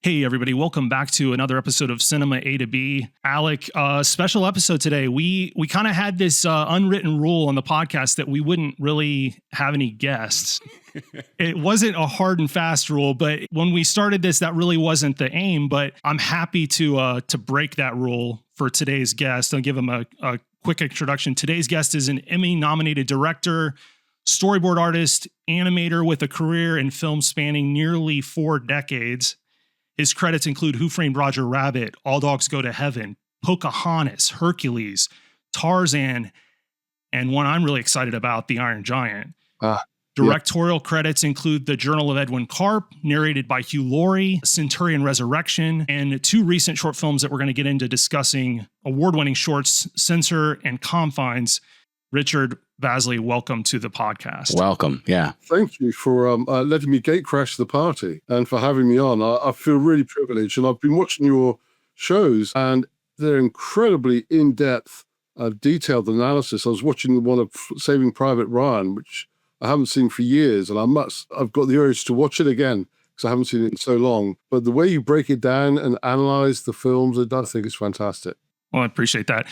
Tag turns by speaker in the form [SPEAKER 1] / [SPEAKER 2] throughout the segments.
[SPEAKER 1] Hey, everybody. Welcome back to another episode of Cinema A to B. Alec, special episode today. We kind of had this unwritten rule on the podcast that we wouldn't really have any guests. It wasn't a hard and fast rule, but when we started this, that really wasn't the aim. But I'm happy to break that rule for today's guest. I'll give him a quick introduction. Today's guest is an Emmy-nominated director, storyboard artist, animator with a career in film spanning nearly 4 decades. His credits include Who Framed Roger Rabbit, All Dogs Go to Heaven, Pocahontas, Hercules, Tarzan, and one I'm really excited about, The Iron Giant. Directorial credits include The Journal of Edwin Karp, narrated by Hugh Laurie, Centurion Resurrection, and 2 recent short films that we're going to get into discussing, award-winning shorts, Censure and Confines. Richard Bazley, welcome to the podcast.
[SPEAKER 2] Welcome, yeah.
[SPEAKER 3] Thank you for letting me gate crash the party and for having me on. I feel really privileged, and I've been watching your shows, and they're incredibly in-depth, detailed analysis. I was watching the one of Saving Private Ryan, which I haven't seen for years, and I've got the urge to watch it again because I haven't seen it in so long. But the way you break it down and analyze the films, I think it's fantastic.
[SPEAKER 1] Well, I appreciate that.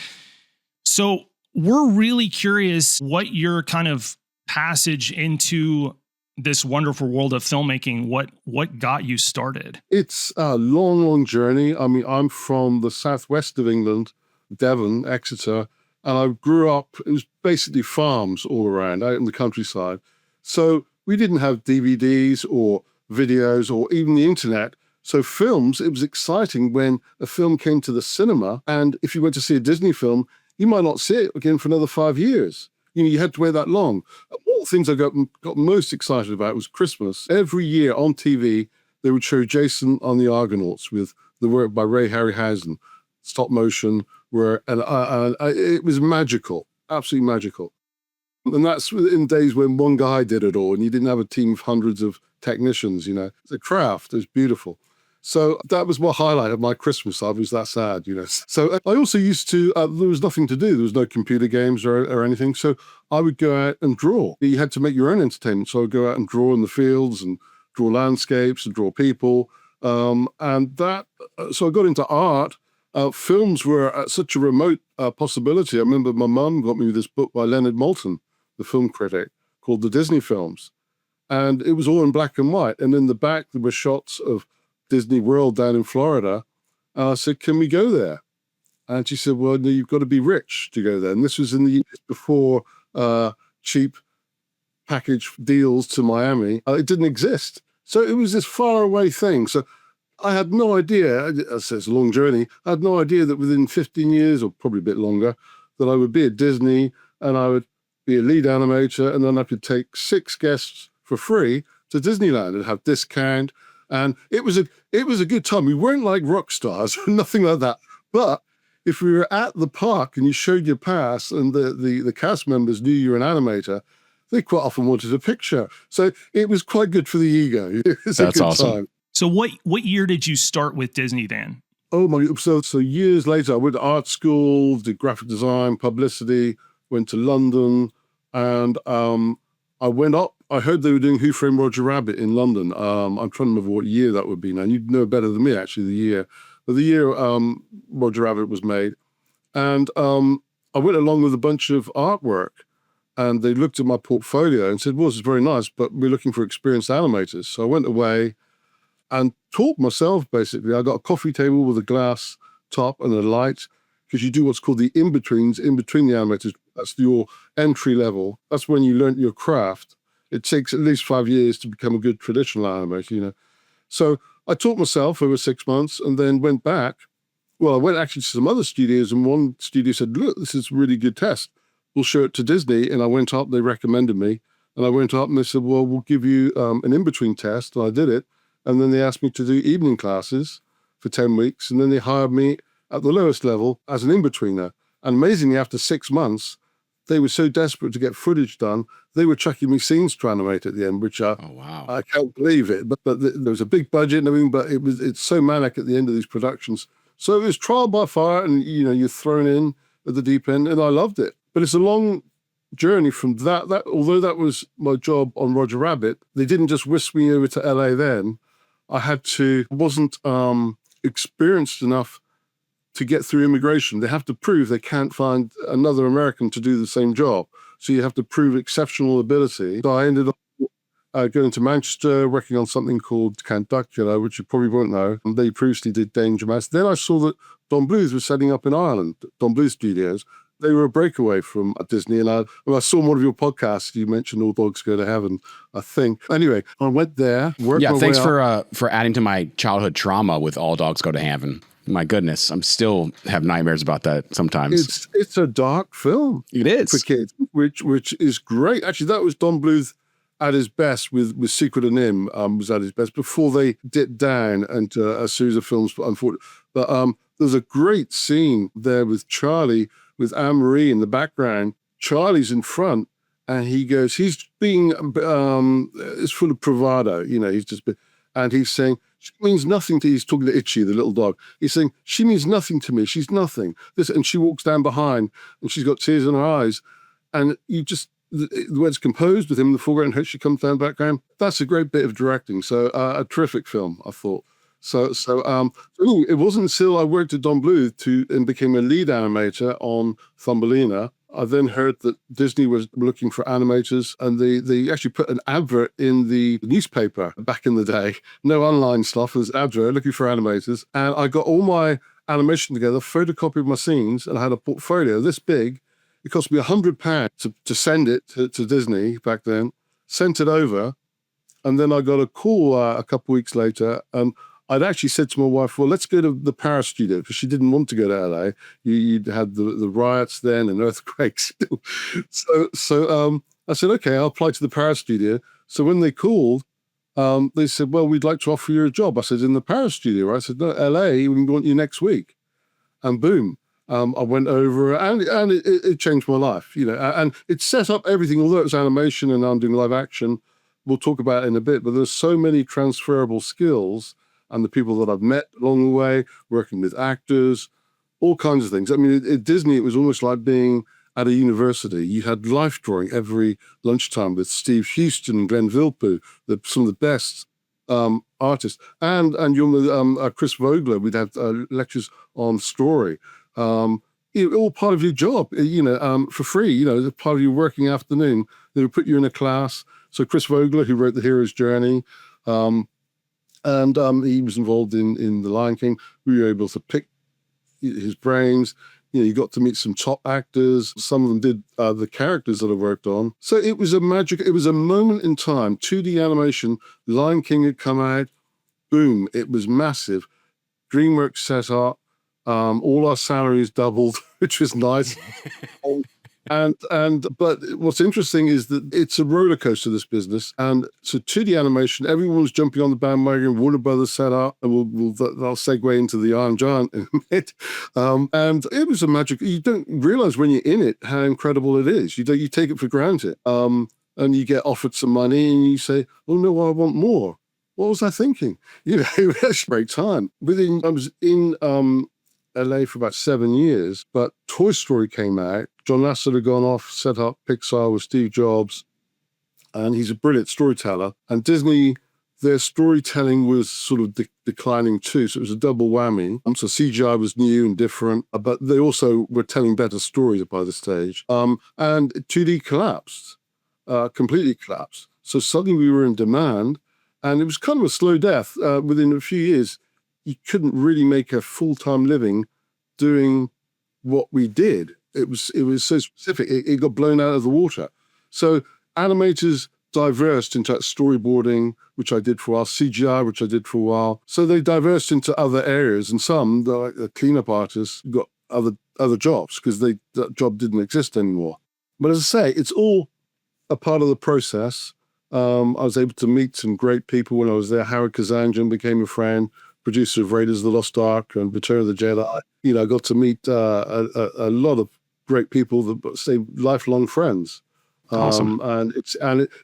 [SPEAKER 1] So we're really curious what your kind of passage into this wonderful world of filmmaking, what got you started?
[SPEAKER 3] It's a long, long journey. I mean, I'm from the southwest of England, Devon, Exeter, and I grew up, it was basically farms all around, out in the countryside. So we didn't have DVDs or videos or even the internet. So films, it was exciting when a film came to the cinema, and if you went to see a Disney film, you might not see it again for another 5 years. You had to wait that long. All the things I got most excited about was Christmas. Every year on TV, they would show Jason on the Argonauts with the work by Ray Harryhausen, stop motion, it was magical, absolutely magical. And that's in days when one guy did it all and you didn't have a team of hundreds of technicians, It's a craft, it was beautiful. So that was my highlight of my Christmas. I was that sad, So I also used to, there was nothing to do. There was no computer games or anything. So I would go out and draw. You had to make your own entertainment. So I'd go out and draw in the fields and draw landscapes and draw people. So I got into art. Films were such a remote possibility. I remember my mum got me this book by Leonard Maltin, the film critic, called The Disney Films. And it was all in black and white. And in the back, there were shots of Disney World down in Florida. I said, can we go there? And she said, well, no, you've got to be rich to go there. And this was in the years before cheap package deals to Miami. It didn't exist. So it was this far away thing. So I had no idea, it's a long journey, I had no idea that within 15 years, or probably a bit longer, that I would be at Disney and I would be a lead animator, and then I could take 6 guests for free to Disneyland and have discount. And it was a good time. We weren't like rock stars, nothing like that. But if we were at the park and you showed your pass and the cast members knew you were an animator, they quite often wanted a picture. So it was quite good for the ego. It was
[SPEAKER 2] That's
[SPEAKER 3] a good
[SPEAKER 2] awesome.
[SPEAKER 3] time.
[SPEAKER 1] So what year did you start with Disney then?
[SPEAKER 3] Oh my! So years later, I went to art school, did graphic design, publicity, went to London, and I went up. I heard they were doing Who Framed Roger Rabbit in London. I'm trying to remember what year that would be now. You'd know better than me, actually, the year. But the year Roger Rabbit was made. And I went along with a bunch of artwork, and they looked at my portfolio and said, well, this is very nice, but we're looking for experienced animators. So I went away and taught myself, basically. I got a coffee table with a glass top and a light, because you do what's called the in-betweens, in between the animators. That's your entry level. That's when you learn your craft. It takes at least 5 years to become a good traditional animator, So I taught myself over 6 months and then went back. Well, I went actually to some other studios, and one studio said, look, this is a really good test. We'll show it to Disney. And I went up, they recommended me. And I went up and they said, well, we'll give you an in-between test. And I did it. And then they asked me to do evening classes for 10 weeks. And then they hired me at the lowest level as an in-betweener. And amazingly, after 6 months, they were so desperate to get footage done, they were chucking me scenes to animate at the end, which
[SPEAKER 2] Oh, wow.
[SPEAKER 3] I can't believe it. But there was a big budget and everything, but it's so manic at the end of these productions. So it was trial by fire, and you're thrown in at the deep end, and I loved it. But it's a long journey from that. Although that was my job on Roger Rabbit, they didn't just whisk me over to LA then. wasn't experienced enough to get through immigration. They have to prove they can't find another American to do the same job. So you have to prove exceptional ability. So I ended up going to Manchester, working on something called Count Duckula, which you probably won't know. And they previously did Danger Mouse. Then I saw that Don Bluth was setting up in Ireland, Don Bluth Studios. They were a breakaway from Disney. And I saw one of your podcasts. You mentioned All Dogs Go to Heaven, I think. Anyway, I went there.
[SPEAKER 2] Thanks for adding to my childhood trauma with All Dogs Go to Heaven. My goodness, I'm still have nightmares about that sometimes.
[SPEAKER 3] It's a dark film.
[SPEAKER 2] It is.
[SPEAKER 3] For kids, which is great. Actually, that was Don Bluth at his best with Secret of Nim, was at his best before they dipped down into a series of films. Unfortunately, but there's a great scene there with Charlie, with Anne-Marie in the background. Charlie's in front, and he's being, it's full of bravado, and he's saying, she means nothing to, he's talking to Itchy, the little dog. He's saying, she means nothing to me. She's nothing. And she walks down behind, and she's got tears in her eyes. And the way it's composed with him in the foreground, and she comes down the background, that's a great bit of directing. So a terrific film, I thought. So it wasn't until I worked at Don Bluth and became a lead animator on Thumbelina. I then heard that Disney was looking for animators, and they actually put an advert in the newspaper back in the day. No online stuff, it was an advert looking for animators. And I got all my animation together, photocopied my scenes, and I had a portfolio this big. It cost me £100 to send it to Disney back then, sent it over, and then I got a call a couple of weeks later, and I'd actually said to my wife, well, let's go to the Paris studio, because she didn't want to go to LA. You'd had the riots then and earthquakes. So I said, okay, I'll apply to the Paris studio. So when they called, they said, well, we'd like to offer you a job. I said, in the Paris studio? I said, no, LA, we want you next week. And boom. I went over, and it changed my life, and it set up everything. Although it was animation and I'm doing live action, we'll talk about it in a bit, but there's so many transferable skills, and the people that I've met along the way, working with actors, all kinds of things. I mean, at Disney, it was almost like being at a university. You had life drawing every lunchtime with Steve Houston and Glenn Vilppu, some of the best artists, and Chris Vogler. We'd have lectures on story. All part of your job, for free, part of your working afternoon. They would put you in a class. So Chris Vogler, who wrote The Hero's Journey, and he was involved in The Lion King. We were able to pick his brains. You got to meet some top actors. Some of them did the characters that I worked on. So it was a moment in time. 2D animation, Lion King had come out. Boom, it was massive. DreamWorks set up. All our salaries doubled, which was nice. But what's interesting is that it's a roller coaster, this business. And so 2D animation, everyone was jumping on the bandwagon. Warner Brothers set up, and they'll segue into the Iron Giant in a minute. And it was a magic. You don't realize when you're in it how incredible it is. You take it for granted. And you get offered some money, and you say, "Oh no, I want more." What was I thinking? It was a great time. I was in LA for about 7 years, but Toy Story came out. John Lasseter had gone off, set up Pixar with Steve Jobs, and he's a brilliant storyteller. And Disney, their storytelling was sort of declining too, so it was a double whammy. So CGI was new and different, but they also were telling better stories by this stage. And 2D collapsed, completely collapsed. So suddenly we were in demand, and it was kind of a slow death. Within a few years, you couldn't really make a full-time living doing what we did. It was so specific. It got blown out of the water. So animators diversed into storyboarding, which I did for a while, CGI, which I did for a while. So they diversed into other areas, and some, like the cleanup artists, got other jobs because that job didn't exist anymore. But as I say, it's all a part of the process. I was able to meet some great people when I was there. Howard Kazanjian became a friend, producer of Raiders of the Lost Ark and Return of the Jedi. I got to meet a lot of great people that stay lifelong friends.
[SPEAKER 2] Awesome.
[SPEAKER 3] And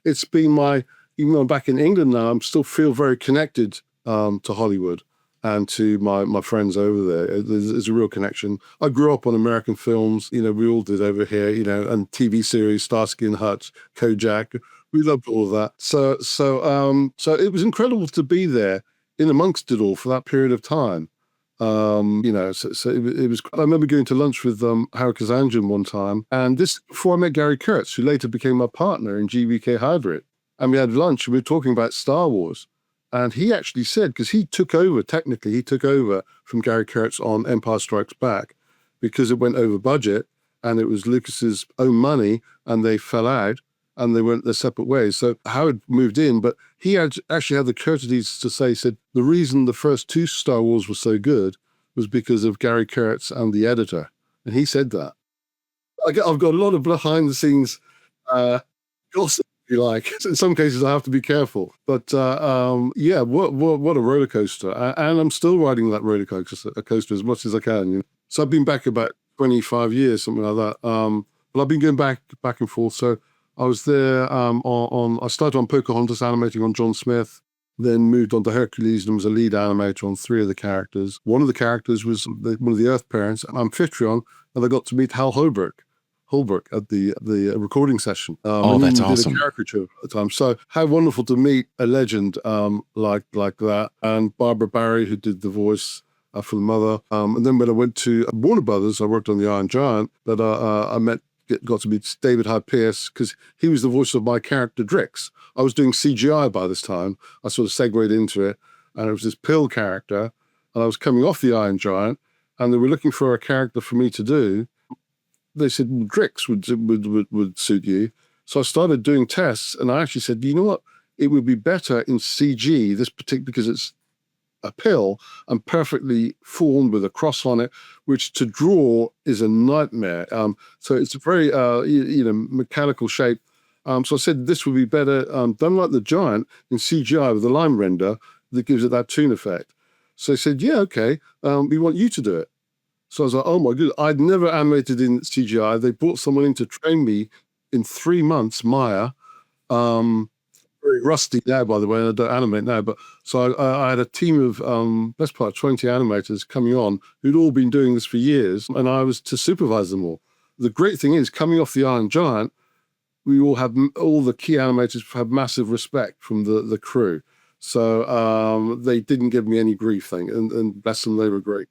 [SPEAKER 3] it's been even though I'm back in England now, I still feel very connected to Hollywood and to my friends over there. There's a real connection. I grew up on American films, we all did over here, and TV series, Starsky and Hutch, Kojak. We loved all of that. So it was incredible to be there in amongst it all for that period of time. So it was. I remember going to lunch with Hercules one time, and this before I met Gary Kurtz, who later became my partner in GVK Hybrid. And we had lunch, and we were talking about Star Wars. And he actually said, because he took over from Gary Kurtz on Empire Strikes Back, because it went over budget, and it was Lucas's own money, and they fell out, and they went their separate ways. So Howard moved in, but he actually had the courtesy to say, he said, the reason the first 2 Star Wars were so good was because of Gary Kurtz and the editor. And he said that. I've got a lot of behind-the-scenes gossip, if you like. In some cases, I have to be careful. But yeah, what a roller coaster. And I'm still riding that roller coaster as much as I can. You know? So I've been back about 25 years, something like that. But I've been going back and forth. So I was there I started on Pocahontas animating on John Smith, then moved on to Hercules and was a lead animator on 3 of the characters. One of the characters was one of the Earth parents, Amphitryon, and I got to meet Hal Holbrook at the recording session.
[SPEAKER 2] That's awesome.
[SPEAKER 3] Did a caricature at the time. So how wonderful to meet a legend like that. And Barbara Barry, who did the voice for the mother. And then when I went to Warner Brothers, I worked on The Iron Giant, but I got to meet David Hyde Pierce because he was the voice of my character Drix. I was doing CGI by this time. I sort of segued into it, and it was this pill character, and I was coming off The Iron Giant, and they were looking for a character for me to do. They said, well, Drix would suit you. So I started doing tests, and I actually said, you know what? It would be better in CG, this particular, because it's a pill and perfectly formed with a cross on it, which to draw is a nightmare. So it's a very, mechanical shape. So I said this would be better done like the Giant in CGI with a line render that gives it that toon effect. So they said, yeah, okay, we want you to do it. So I was like, oh my goodness, I'd never animated in CGI. They brought someone in to train me in 3 months, Maya. Very rusty now, by the way, and I don't animate now. But so I had a team of best part 20 animators coming on who'd all been doing this for years, and I was to supervise them all. The great thing is, coming off the Iron Giant, we all the key animators have massive respect from the crew. So they didn't give me any grief thing, and bless them, they were great.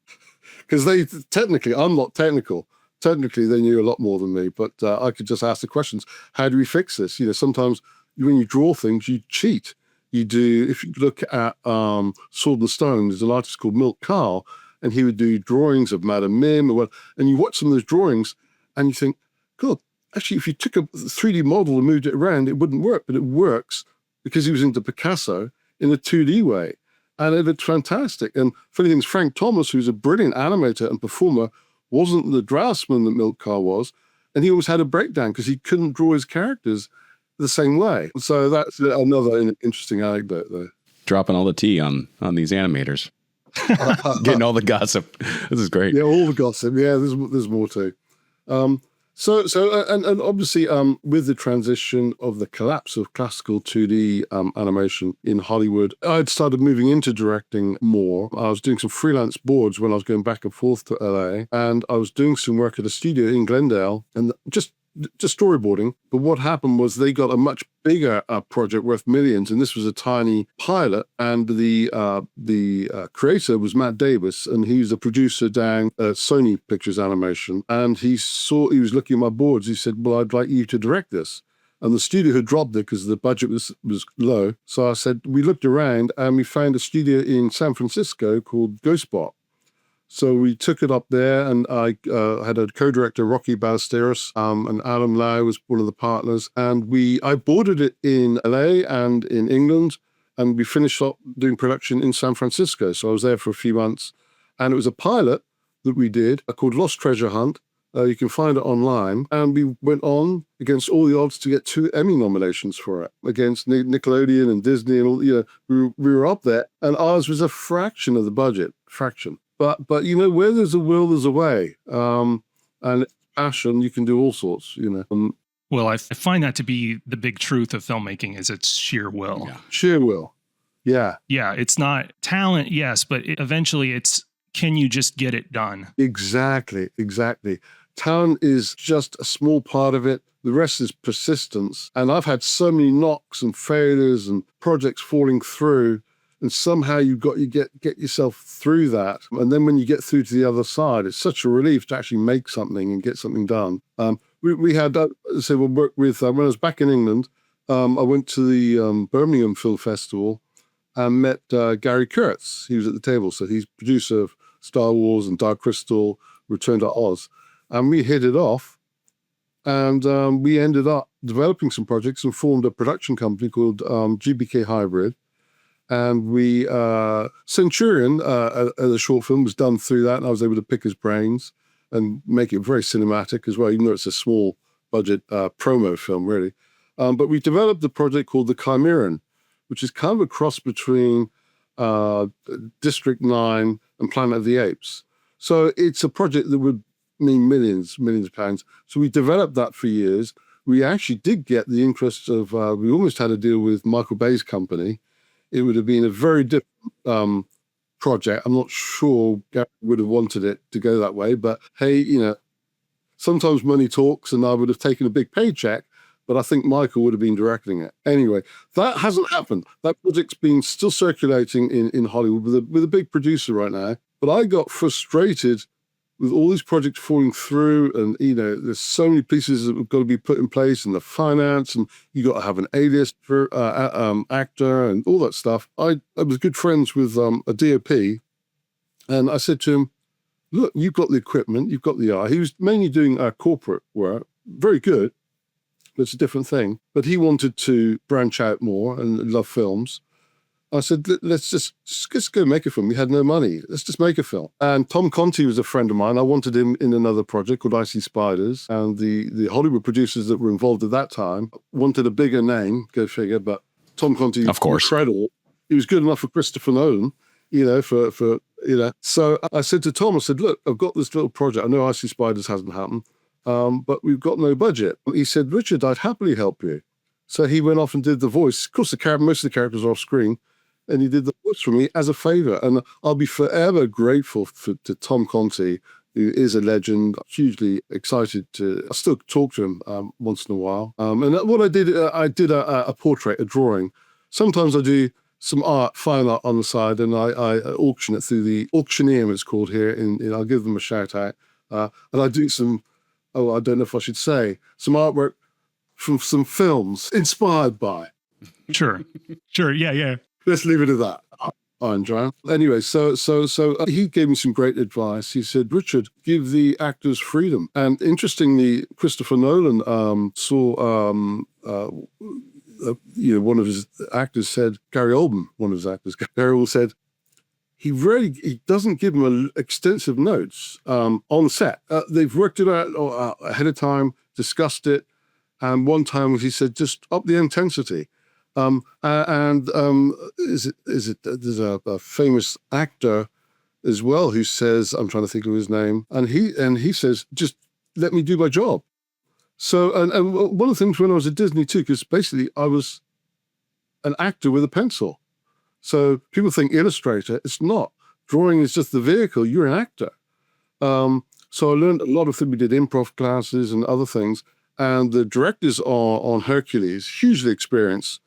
[SPEAKER 3] Because I'm not technical. Technically, they knew a lot more than me, but I could just ask the questions. How do we fix this? You know, sometimes when you draw things, you cheat. You do, if you look at Sword and Stone, there's an artist called Milt Kahl, and he would do drawings of Madame Mim, and you watch some of those drawings, and you think, God, actually, if you took a 3D model and moved it around, it wouldn't work, but it works because he was into Picasso in a 2D way. And it looked fantastic. And funny thing is, Frank Thomas, who's a brilliant animator and performer, wasn't the draftsman that Milt Kahl was, and he always had a breakdown because he couldn't draw his characters the same way. So that's another interesting anecdote there.
[SPEAKER 2] Dropping all the tea on these animators. Getting all the gossip. This is great.
[SPEAKER 3] Yeah, all the gossip. Yeah, there's more too. So obviously with the transition of the collapse of classical 2D animation in Hollywood, I'd started moving into directing more. I was doing some freelance boards when I was going back and forth to LA, and I was doing some work at a studio in Glendale, and just storyboarding. But what happened was they got a much bigger project worth millions, and this was a tiny pilot. And the creator was Matt Davis, and he was a producer down at Sony Pictures Animation. And he was looking at my boards. He said, "Well, I'd like you to direct this." And the studio had dropped it because the budget was low. So I said, we looked around and we found a studio in San Francisco called Ghostbot. So we took it up there, and I had a co-director, Rocky Ballesteros, and Alan Lau was one of the partners. And I boarded it in LA and in England, and we finished up doing production in San Francisco. So I was there for a few months, and it was a pilot that we did called Lost Treasure Hunt. You can find it online. And we went on against all the odds to get 2 Emmy nominations for it, against Nickelodeon and Disney and all. You know, we were up there, and ours was a fraction of the budget, fraction. But you know, where there's a will, there's a way. And passion, you can do all sorts, you know.
[SPEAKER 1] Well, I find that to be the big truth of filmmaking is its sheer will.
[SPEAKER 3] Yeah. Sheer will. Yeah.
[SPEAKER 1] Yeah, it's not talent, yes, but eventually it's, can you just get it done?
[SPEAKER 3] Exactly. Talent is just a small part of it. The rest is persistence. And I've had so many knocks and failures and projects falling through And somehow you get yourself through that. And then when you get through to the other side, it's such a relief to actually make something and get something done. We had, we'll work with, when I was back in England, I went to the Birmingham Film Festival and met Gary Kurtz. He was at the table. So he's producer of Star Wars and Dark Crystal, Return to Oz. And we hit it off. And we ended up developing some projects and formed a production company called GBK Hybrid. And we, Centurion, the short film was done through that. And I was able to pick his brains and make it very cinematic as well, even though it's a small budget promo film, really. But we developed a project called The Chimeran, which is kind of a cross between District 9 and Planet of the Apes. So it's a project that would mean millions of pounds. So we developed that for years. We actually did get the interest of, we almost had a deal with Michael Bay's company. It would have been a very different project. I'm not sure Gary would have wanted it to go that way, but hey, sometimes money talks, and I would have taken a big paycheck, but I think Michael would have been directing it. Anyway, that hasn't happened. That project's been still circulating in Hollywood with a big producer right now. But I got frustrated with all these projects falling through, and there's so many pieces that have got to be put in place, and the finance, and you got to have an A-list for actor and all that stuff. I was good friends with a DOP, and I said to him, "Look, you've got the equipment, you've got the eye." He was mainly doing corporate work, very good, but it's a different thing. But he wanted to branch out more and love films. I said, let's just go make a film. We had no money. Let's just make a film. And Tom Conti was a friend of mine. I wanted him in another project called Icy Spiders. And the Hollywood producers that were involved at that time wanted a bigger name, go figure. But Tom Conti,
[SPEAKER 2] of course,
[SPEAKER 3] incredible. He was good enough for Christopher Nolan, So I said to Tom, I said, look, I've got this little project. I know Icy Spiders hasn't happened, but we've got no budget. He said, Richard, I'd happily help you. So he went off and did the voice. Of course, most of the characters are off screen. And he did the voice for me as a favor. And I'll be forever grateful to Tom Conti, who is a legend. Hugely excited I still talk to him once in a while. And what I did a portrait, a drawing. Sometimes I do some fine art on the side, and I auction it through the Auctioneer, it's called here. I'll give them a shout out. And I do some, I don't know if I should say, some artwork from some films inspired by.
[SPEAKER 1] Sure. Yeah.
[SPEAKER 3] Let's leave it at that. I enjoy it. Anyway, so he gave me some great advice. He said, Richard, give the actors freedom. And interestingly, Christopher Nolan saw, one of his actors said, Gary Oldman, one of his actors, Gary Oldman said, he doesn't give them extensive notes on set. They've worked it out ahead of time, discussed it. And one time he said, just up the intensity. There's a famous actor as well who says, I'm trying to think of his name, and he says, just let me do my job. So, and one of the things when I was at Disney too, because basically I was an actor with a pencil. So people think illustrator, it's not. Drawing is just the vehicle, you're an actor. So I learned a lot of things. We did improv classes and other things, and the directors on Hercules, hugely experienced.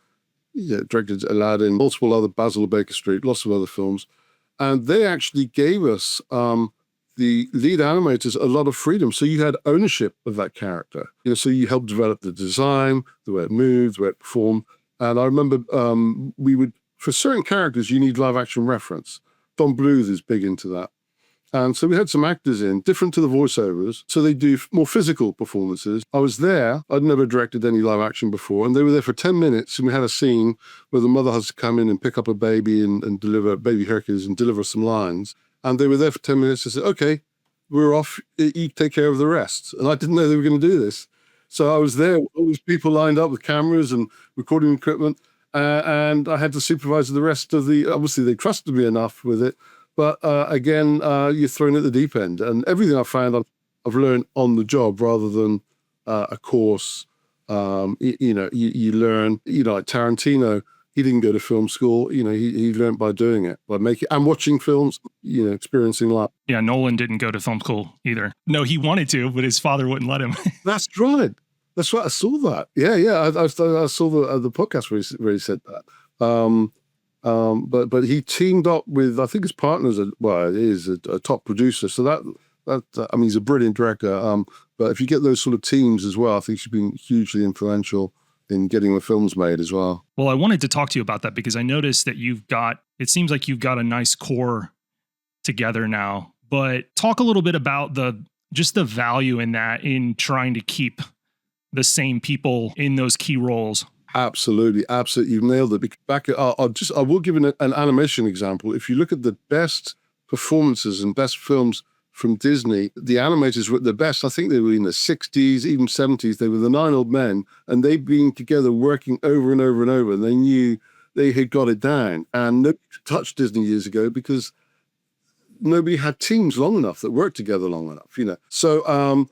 [SPEAKER 3] Yeah, directed Aladdin, multiple other Basil Baker Street, lots of other films. And they actually gave us, the lead animators, a lot of freedom. So you had ownership of that character. So you helped develop the design, the way it moved, the way it performed. And I remember for certain characters, you need live action reference. Don Bluth is big into that. And so we had some actors in, different to the voiceovers, so they do more physical performances. I was there, I'd never directed any live action before, and they were there for 10 minutes, and we had a scene where the mother has to come in and pick up a baby and deliver, baby Hercules, and deliver some lines. And they were there for 10 minutes. I said, okay, we're off, you take care of the rest. And I didn't know they were going to do this. So I was there, all these people lined up with cameras and recording equipment, and I had to supervise the rest of obviously they trusted me enough with it. But again, you're thrown at the deep end. And everything I found I've learned on the job rather than a course. You learn, like Tarantino, he didn't go to film school. He learned by doing it, by making and watching films, experiencing life.
[SPEAKER 1] Yeah, Nolan didn't go to film school either. No, he wanted to, but his father wouldn't let him.
[SPEAKER 3] That's right. That's right. I saw that. Yeah. I saw the podcast where he said that. But he teamed up with, I think his partner's a top producer. So I mean, he's a brilliant director. But if you get those sort of teams as well, I think she's been hugely influential in getting the films made as well.
[SPEAKER 1] Well, I wanted to talk to you about that because I noticed that it seems like you've got a nice core together now, but talk a little bit about just the value in that, in trying to keep the same people in those key roles.
[SPEAKER 3] Absolutely. You've nailed it. I will give an animation example. If you look at the best performances and best films from Disney, the animators were the best. I think they were in the 60s, even 70s. They were the 9 old men, and they'd been together working over and over and over, and they knew they had got it down. And nobody touched Disney years ago because nobody had teams long enough that worked together long enough, you know. So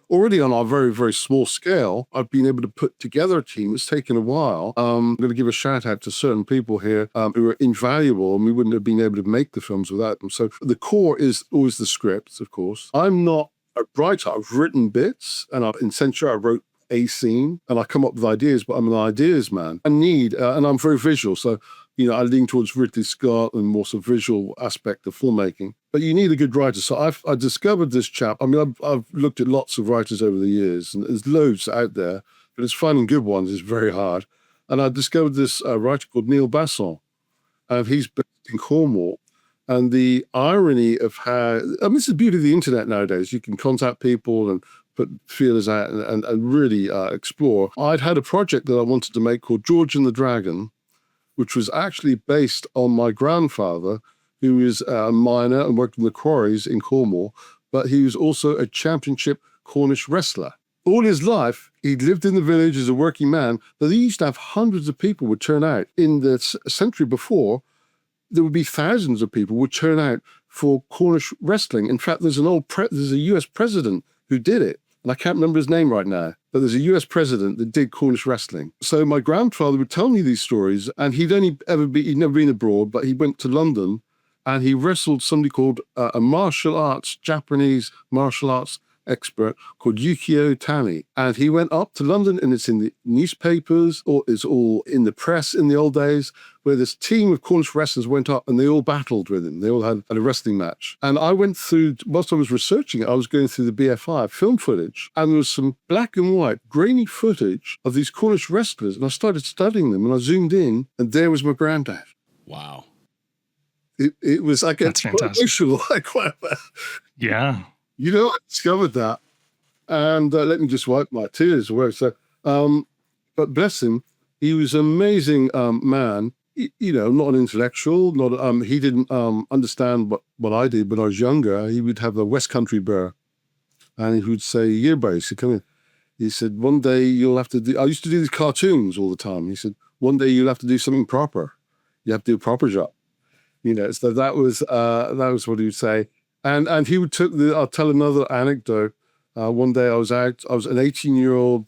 [SPEAKER 3] already on our very, very small scale, I've been able to put together a team. It's taken a while. I'm going to give a shout out to certain people here who are invaluable, and we wouldn't have been able to make the films without them. So the core is always the scripts, of course. I'm not a writer. I've written bits, and in Censure, I wrote a scene, and I come up with ideas, but I'm an ideas man. And I'm very visual, so you know, I lean towards Ridley Scott and more sort of visual aspect of filmmaking. But you need a good writer. So I discovered this chap. I mean, I've looked at lots of writers over the years, and there's loads out there, but it's finding good ones is very hard. And I discovered this writer called Neil Basson, and he's based in Cornwall. And the irony of how, I mean, this is the beauty of the internet nowadays. You can contact people and put feelers out and really explore. I'd had a project that I wanted to make called George and the Dragon, which was actually based on my grandfather, who was a miner and worked in the quarries in Cornwall, but he was also a championship Cornish wrestler. All his life, he lived in the village as a working man, but they used to have hundreds of people would turn out. In the century before, there would be thousands of people would turn out for Cornish wrestling. In fact, there's a US president who did it, and I can't remember his name right now, but there's a US president that did Cornish wrestling. So my grandfather would tell me these stories, and he'd never been abroad, but he went to London and he wrestled somebody called a Japanese martial arts expert called Yukio Tani. And he went up to London, and it's in the newspapers, or it's all in the press in the old days, where this team of Cornish wrestlers went up and they all battled with him. They all had a wrestling match. And I went through, whilst I was researching it, I was going through the BFI film footage, and there was some black and white, grainy footage of these Cornish wrestlers. And I started studying them, and I zoomed in, and there was my granddad.
[SPEAKER 2] Wow.
[SPEAKER 3] It was like
[SPEAKER 1] That's fantastic. Yeah.
[SPEAKER 3] You know, I discovered that, and let me just wipe my tears away. So, but bless him, he was an amazing man. You know, not an intellectual. He didn't understand what I did when I was younger. He would have a West Country burr, and he would say, "Yeah, boy," he said, "Come in." He said, "One day you'll have to do." I used to do these cartoons all the time. He said, "One day you'll have to do something proper. You have to do a proper job." You know, so that was what he would say. And he would I'll tell another anecdote. One day I was an 18-year-old,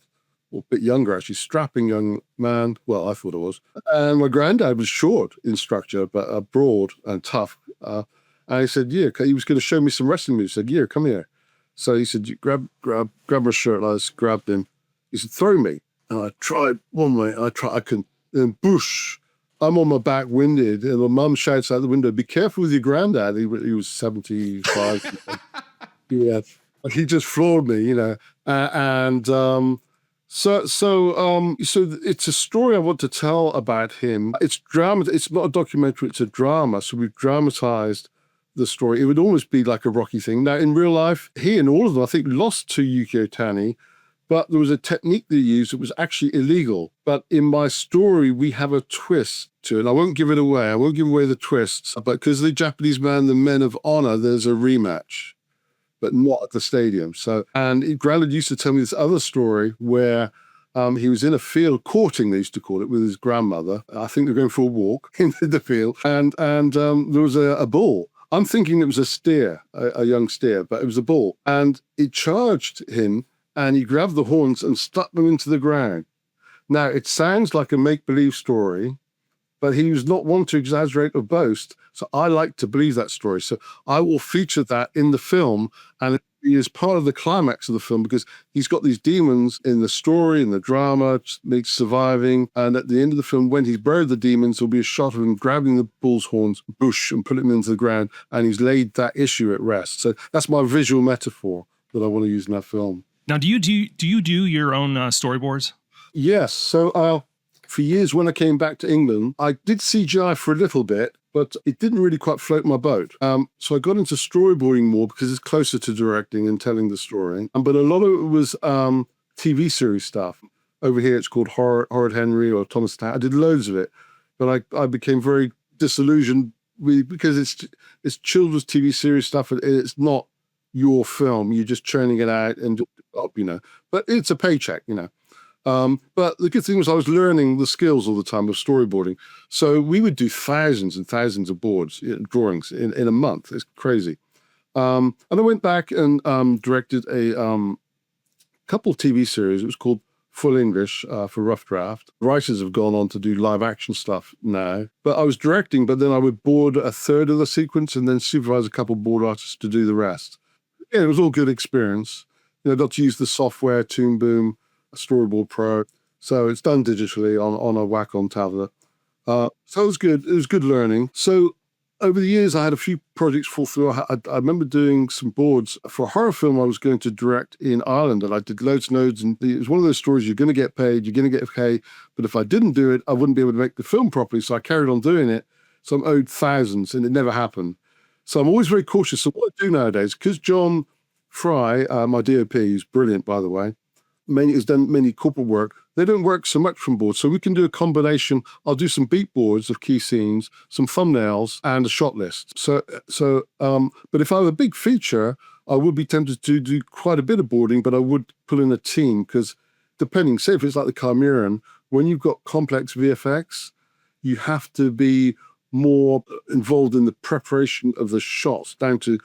[SPEAKER 3] or a bit younger actually, strapping young man. Well, I thought I was. And my granddad was short in structure, but broad and tough. And he said, "Yeah," he was going to show me some wrestling moves. He said, "Yeah, come here." So he said, grab my shirt. I just grabbed him. He said, "Throw me." And I tried one way. I couldn't. And boosh. I'm on my back, winded, and my mum shouts out the window, "Be careful with your granddad." He was 75. Yeah, he just floored me, you know. So it's a story I want to tell about him. It's drama. It's not a documentary. It's a drama. So we've dramatized the story. It would almost be like a Rocky thing. Now, in real life, he and all of them, I think, lost to Yukio Tani. But there was a technique they used that was actually illegal. But in my story, we have a twist to it. And I won't give it away. I won't give away the twists. But because the Japanese man, the Men of Honor, there's a rematch, but not at the stadium. So, and Grandad used to tell me this other story where he was in a field courting, they used to call it, with his grandmother. I think they're going for a walk in the field. And there was a bull. I'm thinking it was a steer, a young steer, but it was a bull. And it charged him, and he grabbed the horns and stuck them into the ground. Now, it sounds like a make-believe story, but he was not one to exaggerate or boast. So I like to believe that story. So I will feature that in the film, and is part of the climax of the film because he's got these demons in the story, in the drama, makes surviving. And at the end of the film, when he's buried the demons, there'll be a shot of him grabbing the bull's horns bush and putting them into the ground. And he's laid that issue at rest. So that's my visual metaphor that I want to use in that film.
[SPEAKER 1] Now, do you do your own storyboards?
[SPEAKER 3] Yes. So for years when I came back to England, I did CGI for a little bit, but it didn't really quite float my boat. So I got into storyboarding more because it's closer to directing and telling the story. But a lot of it was TV series stuff. Over here, it's called Horrid Henry or Thomas Tank. I did loads of it, but I became very disillusioned because it's children's TV series stuff. And it's not your film. You're just churning it out and up, But it's a paycheck, But the good thing was I was learning the skills all the time of storyboarding. So we would do thousands and thousands of boards, drawings in a month. It's crazy. And I went back and directed a couple of TV series. It was called Full English for Rough Draft. Writers have gone on to do live action stuff now. But I was directing, but then I would board a third of the sequence and then supervise a couple of board artists to do the rest. Yeah, it was all good experience. I got to use the software, Toon Boom, Storyboard Pro. So it's done digitally on a Wacom tablet. So it was good. It was good learning. So over the years, I had a few projects fall through. I remember doing some boards for a horror film I was going to direct in Ireland, and I did loads and loads. And it was one of those stories, you're going to get paid, you're going to get paid. But if I didn't do it, I wouldn't be able to make the film properly. So I carried on doing it. So I'm owed thousands, and it never happened. So I'm always very cautious. So what I do nowadays, because John Fry, my DOP, who's brilliant, by the way, has done many corporate work. They don't work so much from boards. So we can do a combination. I'll do some beat boards of key scenes, some thumbnails, and a shot list. But if I have a big feature, I would be tempted to do quite a bit of boarding, but I would pull in a team because depending, say if it's like the Chimeran, when you've got complex VFX, you have to be more involved in the preparation of the shots down to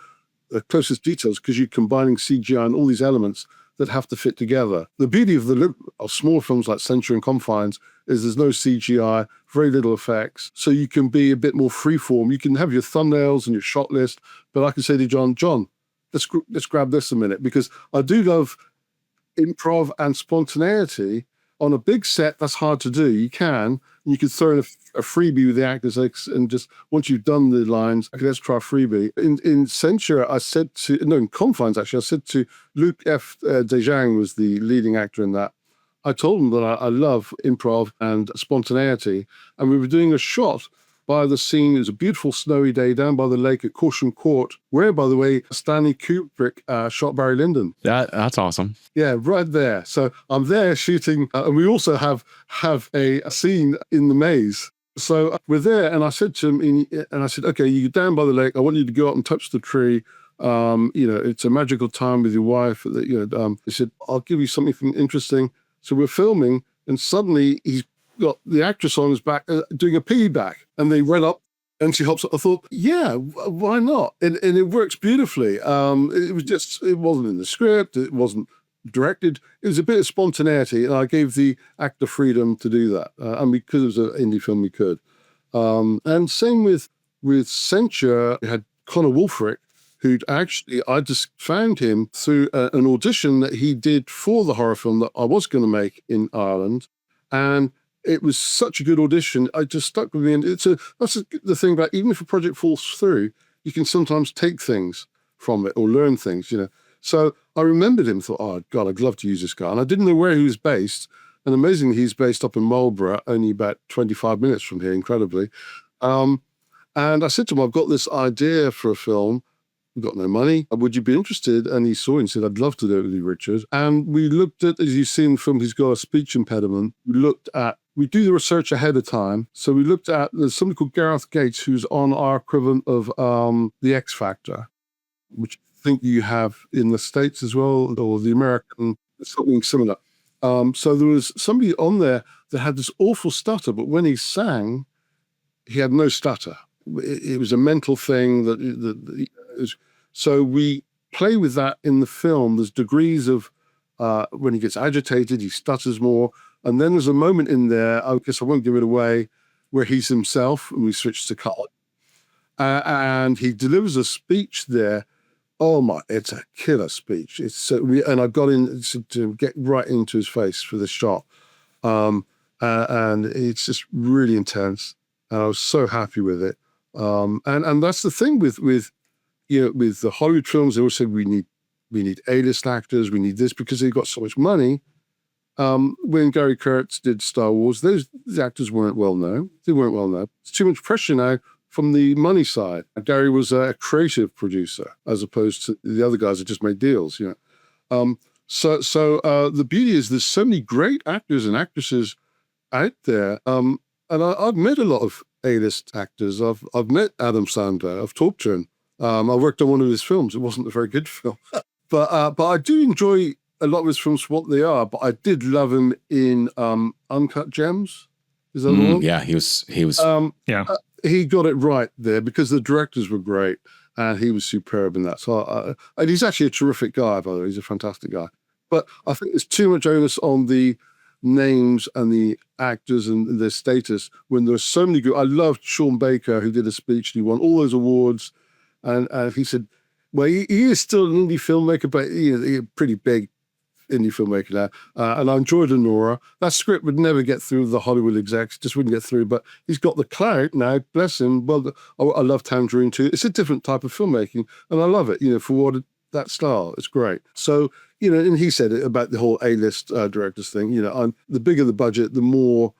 [SPEAKER 3] the closest details because you're combining CGI and all these elements that have to fit together. The beauty of small films like Censure and Confines is there's no CGI, very little effects, so you can be a bit more freeform. You can have your thumbnails and your shot list, but I can say to John, let's grab this a minute, because I do love improv and spontaneity. On a big set, that's hard to do. You can throw in a freebie with the actors and just, once you've done the lines, okay, let's try a freebie. In Censure, in Confines, actually, I said to Luc F. Dejang, was the leading actor in that. I told him that I love improv and spontaneity. And we were doing a shot by the scene. It was a beautiful snowy day down by the lake at Corsham Court, where, by the way, Stanley Kubrick shot Barry Lyndon.
[SPEAKER 2] That's awesome.
[SPEAKER 3] Yeah, right there. So I'm there shooting, and we also have a scene in the maze. So we're there, and I said to him, okay, you're down by the lake. I want you to go up and touch the tree. It's a magical time with your wife. He said, I'll give you something interesting. So we're filming, and suddenly he's got the actress on his back doing a piggyback, and they run up and she hops up. I thought, yeah, why not? And it works beautifully. It wasn't in the script, it wasn't directed. It was a bit of spontaneity, and I gave the actor freedom to do that. And because it was an indie film, we could. And same with Censure, we had Conor Wulfric, who'd actually, I just found him through an audition that he did for the horror film that I was going to make in Ireland. And it was such a good audition. I just stuck with me. And that's the thing about, even if a project falls through, you can sometimes take things from it or learn things, So I remembered him, thought, oh, God, I'd love to use this guy. And I didn't know where he was based. And amazingly, he's based up in Marlborough, only about 25 minutes from here, incredibly. And I said to him, I've got this idea for a film. We've got no money. Would you be interested? And he saw it and said, I'd love to do it with you, Richard. And we looked at, as you see in the film, he's got a speech impediment. We do the research ahead of time. So we looked at, there's somebody called Gareth Gates, who's on our equivalent of The X Factor, which I think you have in the States as well, or the American, something similar. So there was somebody on there that had this awful stutter, but when he sang, he had no stutter. It was a mental thing so we play with that in the film. There's degrees of when he gets agitated, he stutters more. And then there's a moment in there, I guess I won't give it away, where he's himself, and we switch to color. And he delivers a speech there, Oh my, it's a killer speech. It's so, and I got in to get right into his face for the shot. And it's just really intense. And I was so happy with it. And that's the thing with the Hollywood films. They always say we need A-list actors. We need this because they've got so much money. When Gary Kurtz did Star Wars, those actors weren't well known. They weren't well known. It's too much pressure now from the money side. Gary was a creative producer as opposed to the other guys that just made deals. So the beauty is there's so many great actors and actresses out there. And I've met a lot of A-list actors. I've met Adam Sandler. I've talked to him. I worked on one of his films. It wasn't a very good film, but I do enjoy a lot of his films for what they are. But I did love him in Uncut Gems. Is that the one?
[SPEAKER 2] Yeah, he was.
[SPEAKER 3] He got it right there because the directors were great and he was superb in that. So, and he's actually a terrific guy, by the way. He's a fantastic guy. But I think there's too much onus on the names and the actors and their status when there's so many good. I loved Sean Baker, who did a speech. He won all those awards. And he said, well, he is still an indie filmmaker, but he's a pretty big indie filmmaker now. And I enjoyed Honora. That script would never get through the Hollywood execs, just wouldn't get through. But he's got the clout now, bless him. Well, I love Tangerine too. It's a different type of filmmaking, and I love it, for what that style. It's great. So, and he said it about the whole A-list directors thing. The bigger the budget, the more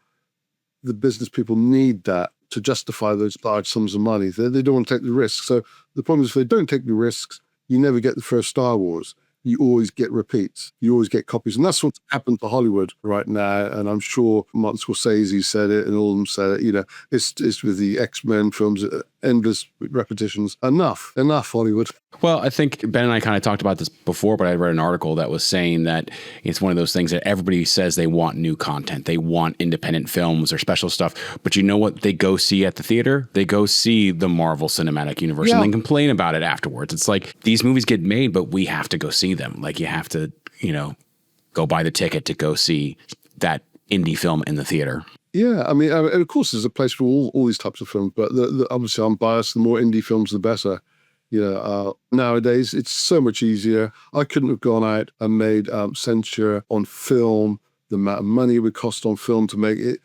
[SPEAKER 3] the business people need that to justify those large sums of money. They don't want to take the risks. So the problem is if they don't take the risks, you never get the first Star Wars. You always get repeats. You always get copies. And that's what's happened to Hollywood right now. And I'm sure Martin Scorsese said it and all of them said it. It's with the X-Men films, endless repetitions. Enough, Hollywood.
[SPEAKER 2] Well, I think Ben and I kind of talked about this before, but I read an article that was saying that it's one of those things that everybody says they want new content. They want independent films or special stuff. But you know what they go see at the theater? They go see the Marvel Cinematic Universe and then complain about it afterwards. It's like these movies get made, but we have to go see them. Like you have to, go buy the ticket to go see that indie film in the theater.
[SPEAKER 3] Yeah, I mean, of course, there's a place for all these types of films, but obviously I'm biased. The more indie films, the better. Nowadays, it's so much easier. I couldn't have gone out and made Censure on film. The amount of money it would cost on film to make it,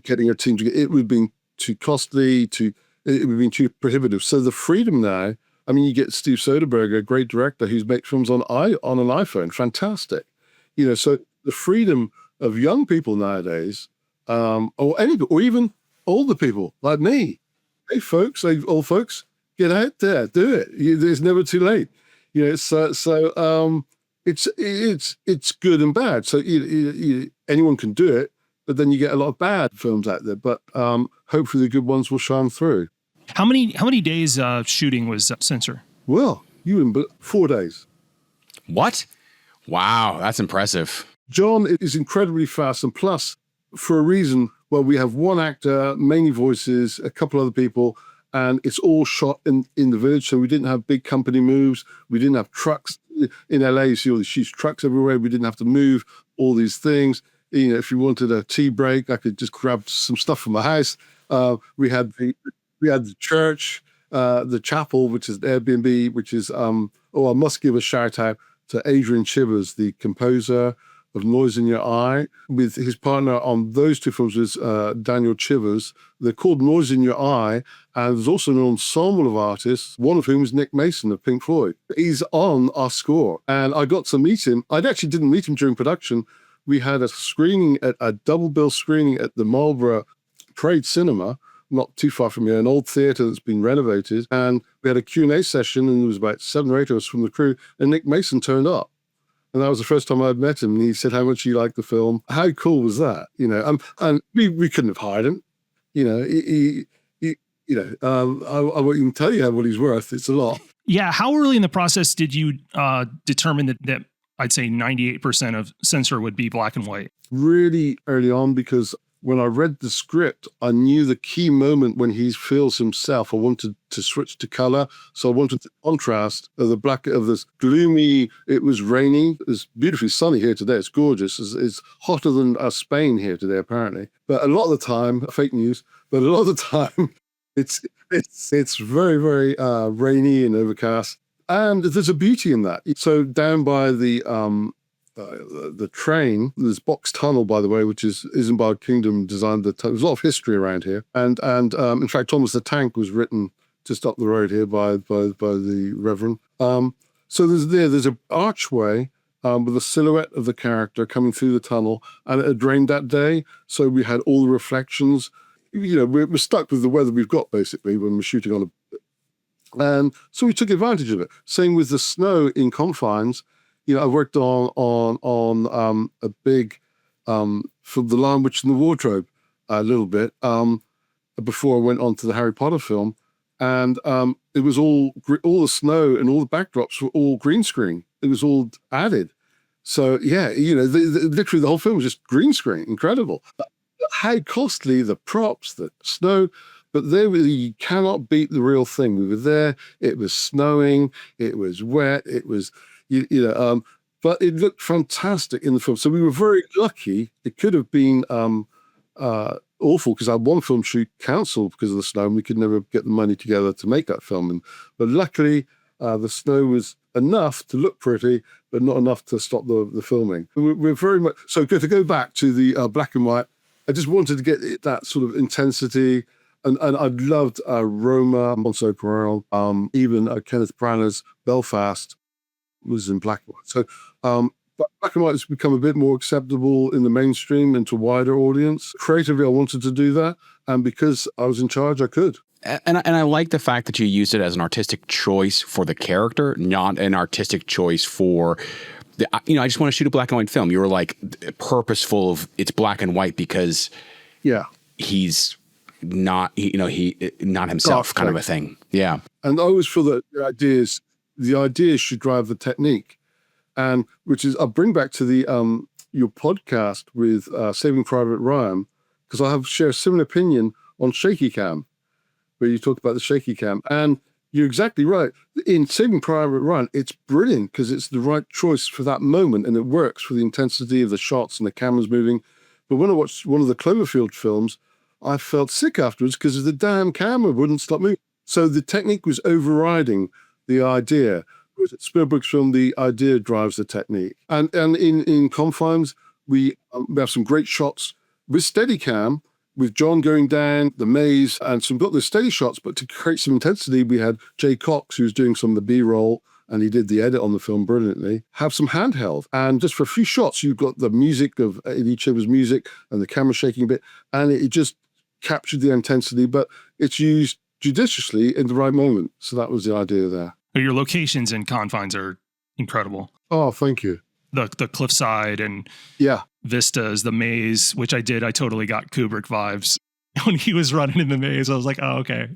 [SPEAKER 3] getting a team together, it would have been too costly, it would have been too prohibitive. So the freedom now, I mean, you get Steve Soderbergh, a great director who's made films on an iPhone, fantastic. So the freedom of young people nowadays, or even older people like me. Hey, old folks, get out there, do it. It's never too late. It's good and bad. So anyone can do it, but then you get a lot of bad films out there. But hopefully the good ones will shine through.
[SPEAKER 1] How many days shooting was Censure?
[SPEAKER 3] Well, 4 days.
[SPEAKER 2] What? Wow, that's impressive.
[SPEAKER 3] John is incredibly fast, and plus, for a reason, we have one actor, mainly voices, a couple other people, and it's all shot in the village. So we didn't have big company moves. We didn't have trucks. In LA, you see all these huge trucks everywhere. We didn't have to move all these things. If you wanted a tea break, I could just grab some stuff from my house. We had the church, the chapel, which is Airbnb, which is, I must give a shout out to Adrian Chivers, the composer of Noise in Your Eye. With his partner on those two films was Daniel Chivers. They're called Noise in Your Eye, and there's also an ensemble of artists, one of whom is Nick Mason of Pink Floyd. He's on our score, and I got to meet him. I actually didn't meet him during production. We had a double bill screening at the Marlborough Trade Cinema, not too far from here, an old theatre that's been renovated, and we had a Q&A session, and there was about 7 or 8 of us from the crew, and Nick Mason turned up. And that was the first time I'd met him. And he said how much he liked the film. How cool was that? And we couldn't have hired him. I won't even tell you what he's worth. It's a lot.
[SPEAKER 1] Yeah. How early in the process did you determine that I'd say 98% of Censure would be black and white?
[SPEAKER 3] Really early on, because when I read the script, I knew the key moment when he feels himself. I wanted to switch to color. So I wanted the contrast of the black, of this gloomy, it was rainy. It's beautifully sunny here today. It's gorgeous. It's hotter than Spain here today, apparently. But a lot of the time, fake news, but a lot of the time, it's very, very rainy and overcast. And there's a beauty in that. So down by the train, there's Box Tunnel, by the way, which is Isambard Kingdom designed the tunnel. There's a lot of history around here. And in fact, Thomas the Tank was written just up the road here by the Reverend. So there's an archway with a silhouette of the character coming through the tunnel, and it had rained that day, so we had all the reflections. We're stuck with the weather we've got, basically, when we're shooting on and so we took advantage of it. Same with the snow in Confines. I worked on a big from The Lion, Witch and the Wardrobe a little bit before I went on to the Harry Potter film, and it was all the snow and all the backdrops were all green screen. It was all added. So yeah, literally the whole film was just green screen. Incredible. How costly the props, the snow. But you cannot beat the real thing. We were there. It was snowing. It was wet. It was, but it looked fantastic in the film. So we were very lucky. It could have been awful because I had one film shoot cancelled because of the snow, and we could never get the money together to make that film. But luckily, the snow was enough to look pretty, but not enough to stop the filming. We're very much so. To go back to the black and white, I just wanted to get that sort of intensity. And I loved Roma, Monso Pereira, even Kenneth Branagh's Belfast was in black and white. So but black and white has become a bit more acceptable in the mainstream and to a wider audience. Creatively, I wanted to do that. And because I was in charge, I could.
[SPEAKER 2] And I like the fact that you used it as an artistic choice for the character, not an artistic choice for... I just want to shoot a black and white film. You were like purposeful of it's black and white because he's... not not himself kind of a thing. Yeah.
[SPEAKER 3] And I always feel that the ideas should drive the technique. And which is, I'll bring back to the your podcast with Saving Private Ryan, because I share a similar opinion on shaky cam, where you talk about the shaky cam. And you're exactly right. In Saving Private Ryan, it's brilliant because it's the right choice for that moment, and it works for the intensity of the shots and the cameras moving. But when I watched one of the Cloverfield films, I felt sick afterwards because the damn camera wouldn't stop moving. So the technique was overriding the idea. With Spielberg's film, the idea drives the technique. And in Confines, we have some great shots with Steadicam, with John going down the maze, and some got the steady shots. But to create some intensity, we had Jay Cox, who was doing some of the B-roll, and he did the edit on the film brilliantly, have some handheld. And just for a few shots, you've got the music of each other's music and the camera shaking a bit, and it just captured the intensity, but it's used judiciously in the right moment. So that was the idea there.
[SPEAKER 1] Your locations in Confines are incredible.
[SPEAKER 3] Oh, thank you.
[SPEAKER 1] The cliffside and vistas, the maze, which I totally got Kubrick vibes when he was running in the maze. I was like, oh, okay.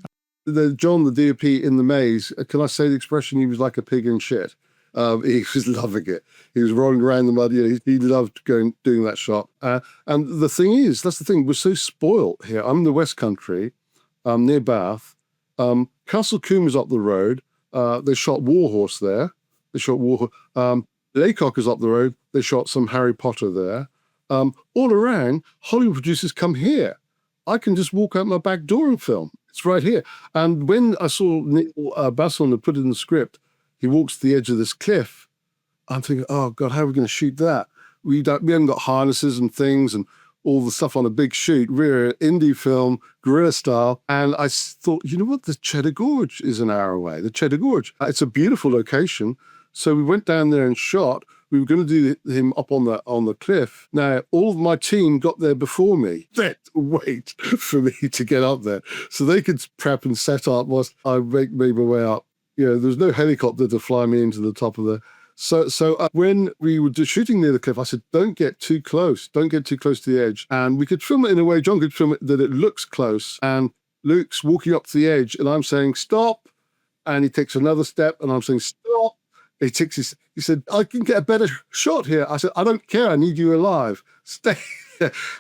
[SPEAKER 3] John, the DOP in the maze, can I say the expression, he was like a pig in shit. He was loving it. He was rolling around the mud. He loved doing that shot. And the thing is, that's the thing, we're so spoiled here. I'm in the West Country, near Bath. Castle Combe is up the road. They shot Warhorse there. They shot Warhorse. Laycock is up the road. They shot some Harry Potter there. All around, Hollywood producers come here. I can just walk out my back door and film. It's right here. And when I saw Neil Basson had put it in the script, he walks to the edge of this cliff. I'm thinking, oh God, how are we going to shoot that? We haven't got harnesses and things and all the stuff on a big shoot, rear indie film, guerrilla style. And I thought, you know what? The Cheddar Gorge is an hour away. The Cheddar Gorge. It's a beautiful location. So we went down there and shot. We were going to do him up on the cliff. Now, all of my team got there before me. They had to wait for me to get up there so they could prep and set up whilst I made my way up. There was no helicopter to fly me into the top of the... So when we were shooting near the cliff, I said, don't get too close. Don't get too close to the edge. And we could film it in a way, John could film it that it looks close. And Luke's walking up to the edge and I'm saying, stop. And he takes another step and I'm saying, stop. He said, I can get a better shot here. I said, I don't care. I need you alive. Stay.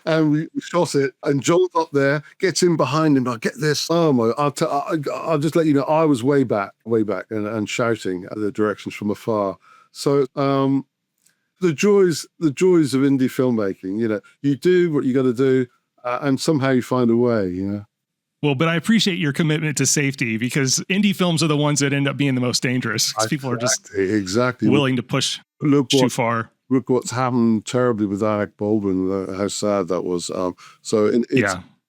[SPEAKER 3] And we shot it. And John's up there, gets in behind him. I get this. Oh my! I'll just let you know. I was way back, and shouting at the directions from afar. So the joys of indie filmmaking. You do what you got to do, and somehow you find a way.
[SPEAKER 1] Well, but I appreciate your commitment to safety, because indie films are the ones that end up being the most dangerous, because people are just willing to push too far.
[SPEAKER 3] Look what's happened terribly with Alec Baldwin, how sad that was.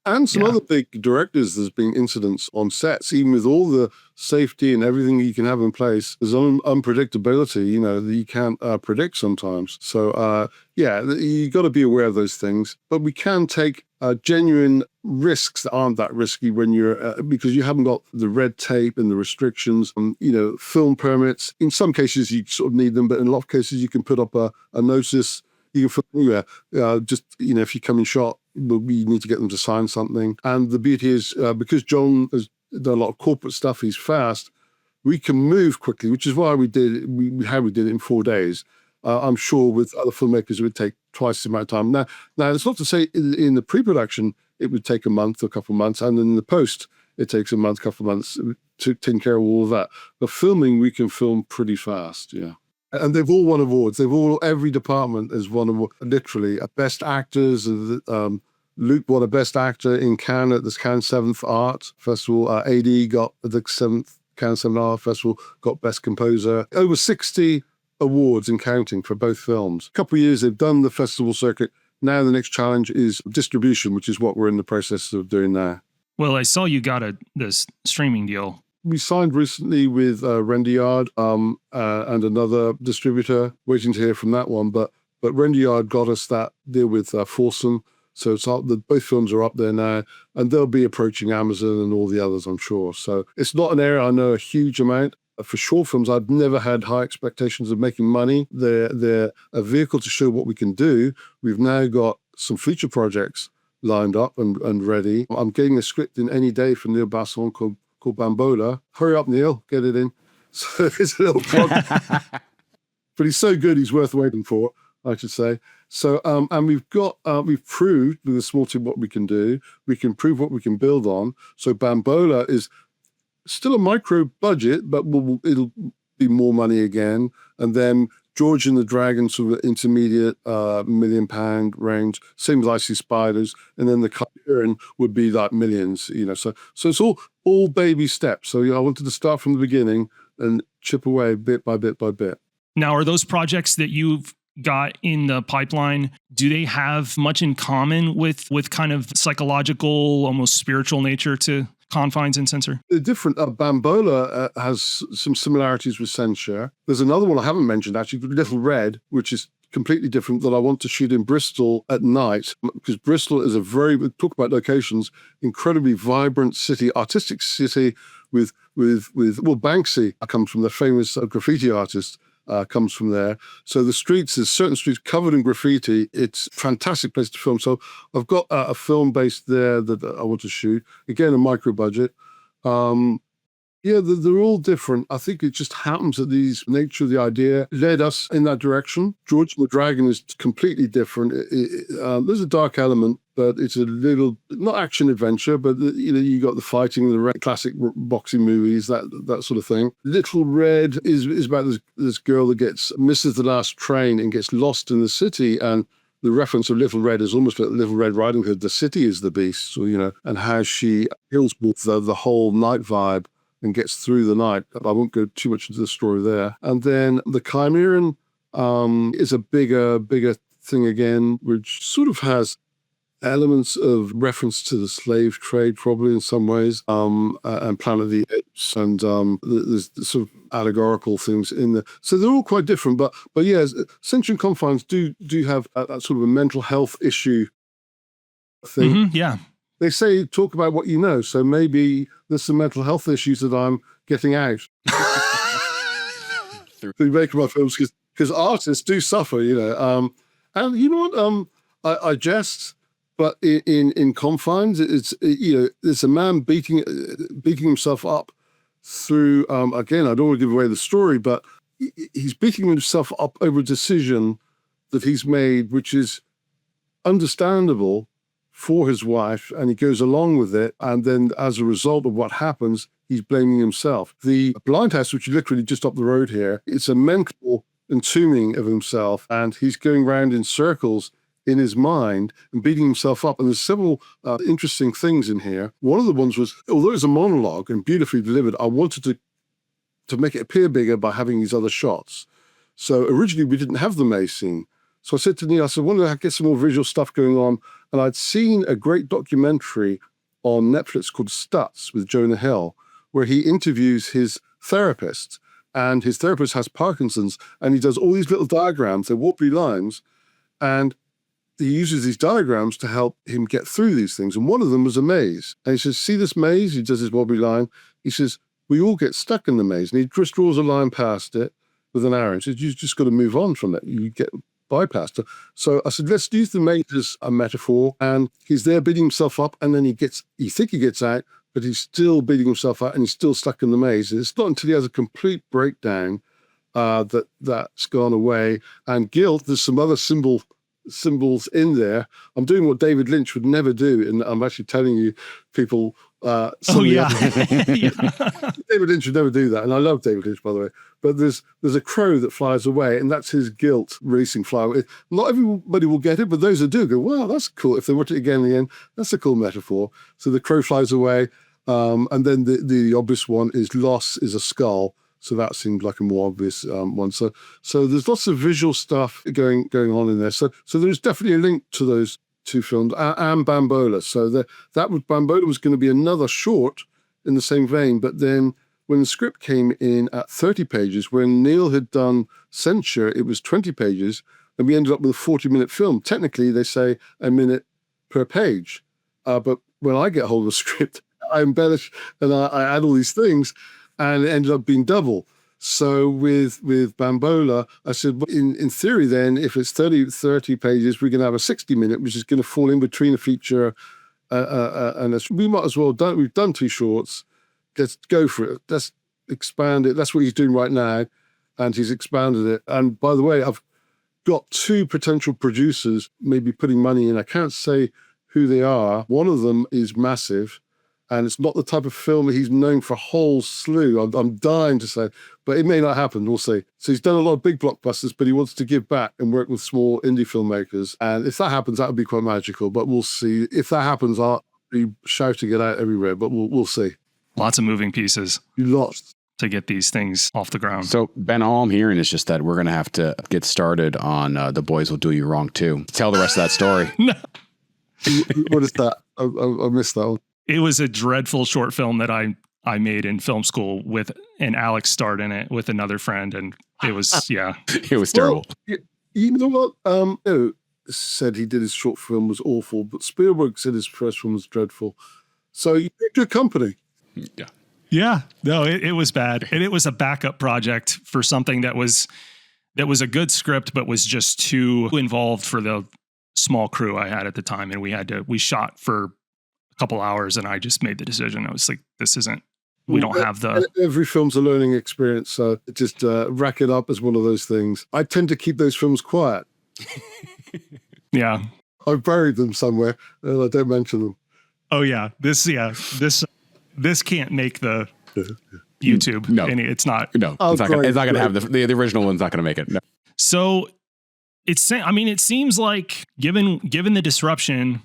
[SPEAKER 3] And some other big directors, there's been incidents on sets, even with all the safety and everything you can have in place. There's unpredictability, that you can't predict sometimes. So, you got to be aware of those things. But we can take genuine risks that aren't that risky when you're, because you haven't got the red tape and the restrictions, film permits. In some cases, you sort of need them, but in a lot of cases, you can put up a notice. You can film anywhere. If you come in shot, we need to get them to sign something. And the beauty is, because John has done a lot of corporate stuff, he's fast, we can move quickly, which is why we did it in 4 days. I'm sure with other filmmakers, it would take twice the amount of time. Now it's not to say in the pre-production, it would take a month or a couple of months, and in the post, it takes a month, couple of months to take care of all of that. But filming, we can film pretty fast, yeah. And they've all won awards. Every department has won award. Literally, best actors. Luke won a best actor in Cannes at the Cannes 7th Art Festival. AD got the 7th Cannes 7th Art Festival, got best composer. Over 60 awards and counting for both films. A couple of years they've done the festival circuit. Now the next challenge is distribution, which is what we're in the process of doing now.
[SPEAKER 1] Well, I saw you got this streaming deal.
[SPEAKER 3] We signed recently with Rendyard and another distributor, waiting to hear from that one. But Rendyard got us that deal with Foursome. So both films are up there now, and they'll be approaching Amazon and all the others, I'm sure. So it's not an area I know a huge amount. For short films, I've never had high expectations of making money. They're a vehicle to show what we can do. We've now got some feature projects lined up and ready. I'm getting a script in any day from Neil Basson called Bambola. Hurry up, Neil, get it in. So it's a little project. But he's so good, he's worth waiting for, I should say. So, and we've proved with a small team what we can do. We can prove what we can build on. So Bambola is still a micro budget, but it'll be more money again. And then George and the Dragon, sort of intermediate £1 million range, same as Icy Spiders. And then the Chiron would be like millions, So it's all baby steps. So I wanted to start from the beginning and chip away bit by bit by bit.
[SPEAKER 1] Now, are those projects that you've got in the pipeline, do they have much in common with kind of psychological, almost spiritual nature to Confines and Censure?
[SPEAKER 3] They're different. Bambola has some similarities with Censure. There's another one I haven't mentioned, actually, Little Red, which is completely different, that I want to shoot in Bristol at night, because Bristol is talk about locations, incredibly vibrant city, artistic city with Banksy comes from the famous graffiti artist. Comes from there. So there's certain streets covered in graffiti. It's a fantastic place to film. So I've got a film based there that I want to shoot. Again, a micro budget. They're all different. I think it just happens that the nature of the idea led us in that direction. George and the Dragon is completely different. There's a dark element, but it's a little, not action adventure, but you got the fighting, the classic boxing movies, that sort of thing. Little Red is about this girl that misses the last train and gets lost in the city, and the reference of Little Red is almost like Little Red Riding Hood. The city is the beast, and how she kills with the whole night vibe and gets through the night. I won't go too much into the story there. And then the Chimeran is a bigger thing again, which sort of has elements of reference to the slave trade, probably in some ways, and Planet of the Apes, and there's sort of allegorical things in there. So they're all quite different, but yeah, Censure and Confines do have that sort of a mental health issue thing.
[SPEAKER 1] Mm-hmm, yeah.
[SPEAKER 3] They say talk about what you know, so maybe there's some mental health issues that I'm getting out through making my films, because artists do suffer, and you know what? I jest, but in Confines, it's a man beating himself up through. Again, I don't want to give away the story, but he's beating himself up over a decision that he's made, which is understandable for his wife, and he goes along with it, and then as a result of what happens, he's blaming himself. The Blind House, which is literally just up the road here, it's a mental entombing of himself, and he's going round in circles in his mind and beating himself up. And there's several interesting things in here. One of the ones was, although it's a monologue and beautifully delivered, I wanted to make it appear bigger by having these other shots. So originally we didn't have the maze scene. So I said to Neil, I said, why don't I get some more visual stuff going on? And I'd seen a great documentary on Netflix called Stutz with Jonah Hill, where he interviews his therapist, and his therapist has Parkinson's, and he does all these little diagrams, they're wobbly lines, and he uses these diagrams to help him get through these things. And one of them was a maze. And he says, see this maze? He does his wobbly line. He says, we all get stuck in the maze. And he just draws a line past it with an arrow. He says, you've just got to move on from it. You get bypassed it. So I said, let's use the maze as a metaphor. And he's there beating himself up. And then you think he gets out, but he's still beating himself out and he's still stuck in the maze. And it's not until he has a complete breakdown that's gone away. And guilt, there's some other symbols in there. I'm doing what David Lynch would never do, and I'm actually telling you, people.
[SPEAKER 1] Yeah.
[SPEAKER 3] David Lynch would never do that, and I love David Lynch, by the way. But there's a crow that flies away, and that's his guilt releasing fly. Not everybody will get it, but those that do go, wow, that's cool. If they watch it again in the end, that's a cool metaphor. So the crow flies away, and then the obvious one is loss is a skull. So that seemed like a more obvious one. So there's lots of visual stuff going on in there. So there's definitely a link to those two films and Bambola. So Bambola was going to be another short in the same vein. But then when the script came in at 30 pages, when Neil had done Censure, it was 20 pages, and we ended up with a 40-minute film. Technically, they say a minute per page. But when I get hold of the script, I embellish and I add all these things, and it ended up being double. So with Bambola, I said, well, in theory then, if it's 30 pages, we're going to have a 60-minute, which is going to fall in between a feature and we might as well, we've done 2 shorts, let's go for it. Let's expand it. That's what he's doing right now, and he's expanded it. And by the way, I've got 2 potential producers maybe putting money in. I can't say who they are. One of them is massive, and it's not the type of film that he's known for a whole slew. I'm dying to say, but it may not happen. We'll see. So he's done a lot of big blockbusters, but he wants to give back and work with small indie filmmakers. And if that happens, that would be quite magical. But we'll see. If that happens, I'll be shouting it out everywhere. But we'll see.
[SPEAKER 1] Lots of moving pieces.
[SPEAKER 3] Lots.
[SPEAKER 1] To get these things off the ground.
[SPEAKER 2] So, Ben, all I'm hearing is just that we're going to have to get started on The Boys Will Do You Wrong Too. Tell the rest of that story.
[SPEAKER 1] No.
[SPEAKER 3] What is that? I missed that one.
[SPEAKER 1] It was a dreadful short film that I made in film school with an Alex starred in it with another friend, and it was
[SPEAKER 2] it was terrible.
[SPEAKER 3] Well, you know what? Said he did his short film was awful, but Spielberg said his first film was dreadful. So you picked your company.
[SPEAKER 1] Yeah. No, it was bad, and it was a backup project for something that was a good script, but was just too involved for the small crew I had at the time, and we shot for couple hours, and I just made the decision. I was like, we don't have the...
[SPEAKER 3] Every film's a learning experience, so just rack it up as one of those things. I tend to keep those films quiet.
[SPEAKER 1] Yeah.
[SPEAKER 3] I've buried them somewhere, and I don't mention them.
[SPEAKER 1] Oh, yeah. This can't make the YouTube.
[SPEAKER 2] No.
[SPEAKER 1] And it's not...
[SPEAKER 2] No, it's not going to have the original one's not going to make it. No.
[SPEAKER 1] So, it seems like, given the disruption,